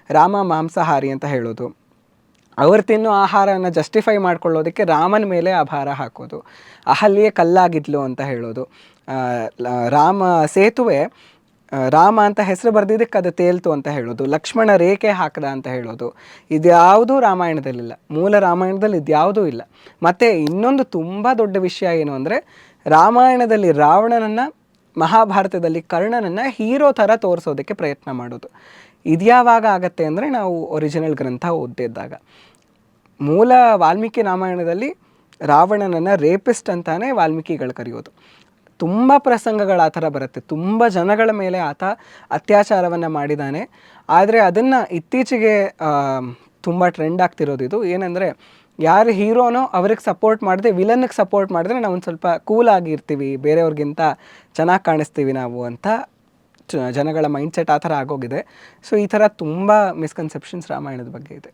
ರಾಮ ಮಾಂಸಾಹಾರಿ ಅಂತ ಹೇಳೋದು, ಅವ್ರು ತಿನ್ನೋ ಆಹಾರವನ್ನು ಜಸ್ಟಿಫೈ ಮಾಡ್ಕೊಳ್ಳೋದಕ್ಕೆ ರಾಮನ ಮೇಲೆ ಆ ಭಾರ ಹಾಕೋದು, ಅಹಲ್ಯೆ ಕಲ್ಲಾಗಿದ್ಲು ಅಂತ ಹೇಳೋದು, ರಾಮ ಸೇತುವೆ ರಾಮ ಅಂತ ಹೆಸರು ಬರೆದಿದ್ದಕ್ಕೆ ಅದು ತೇಲ್ತು ಅಂತ ಹೇಳೋದು, ಲಕ್ಷ್ಮಣ ರೇಖೆ ಹಾಕದ ಅಂತ ಹೇಳೋದು, ಇದ್ಯಾವುದೂ ರಾಮಾಯಣದಲ್ಲಿಲ್ಲ. ಮೂಲ ರಾಮಾಯಣದಲ್ಲಿ ಇದ್ಯಾವುದೂ ಇಲ್ಲ. ಮತ್ತು ಇನ್ನೊಂದು ತುಂಬ ದೊಡ್ಡ ವಿಷಯ ಏನು ಅಂದರೆ, ರಾಮಾಯಣದಲ್ಲಿ ರಾವಣನನ್ನು, ಮಹಾಭಾರತದಲ್ಲಿ ಕರ್ಣನನ್ನು ಹೀರೋ ಥರ ತೋರಿಸೋದಕ್ಕೆ ಪ್ರಯತ್ನ ಮಾಡೋದು. ಇದ್ಯಾವಾಗ ಆಗತ್ತೆ ಅಂದರೆ ನಾವು ಒರಿಜಿನಲ್ ಗ್ರಂಥ ಓದಿದ್ದಾಗ. ಮೂಲ ವಾಲ್ಮೀಕಿ ರಾಮಾಯಣದಲ್ಲಿ ರಾವಣನನ್ನು ರೇಪಿಸ್ಟ್ ಅಂತಾನೆ ವಾಲ್ಮೀಕಿಗಳು ಕರೆಯೋದು. ತುಂಬ ಪ್ರಸಂಗಗಳು ಆ ಥರ ಬರುತ್ತೆ, ತುಂಬ ಜನಗಳ ಮೇಲೆ ಆತ ಅತ್ಯಾಚಾರವನ್ನು ಮಾಡಿದ್ದಾನೆ. ಆದರೆ ಅದನ್ನು ಇತ್ತೀಚೆಗೆ ತುಂಬ ಟ್ರೆಂಡ್ ಆಗ್ತಿರೋದು ಇದು ಏನಂದರೆ, ಯಾರು ಹೀರೋನೋ ಅವ್ರಿಗೆ ಸಪೋರ್ಟ್ ಮಾಡಿದೆ, ವಿಲನ್ಗೆ ಸಪೋರ್ಟ್ ಮಾಡಿದ್ರೆ ನಾವು ಒಂದು ಸ್ವಲ್ಪ ಕೂಲಾಗಿರ್ತೀವಿ, ಬೇರೆಯವ್ರಿಗಿಂತ ಚೆನ್ನಾಗಿ ಕಾಣಿಸ್ತೀವಿ ನಾವು ಅಂತ ಜನಗಳ ಮೈಂಡ್ಸೆಟ್ ಆ ಥರ ಆಗೋಗಿದೆ. ಸೊ ಈ ಥರ ತುಂಬ ಮಿಸ್ಕನ್ಸೆಪ್ಷನ್ಸ್ ರಾಮಾಯಣದ ಬಗ್ಗೆ ಇದೆ.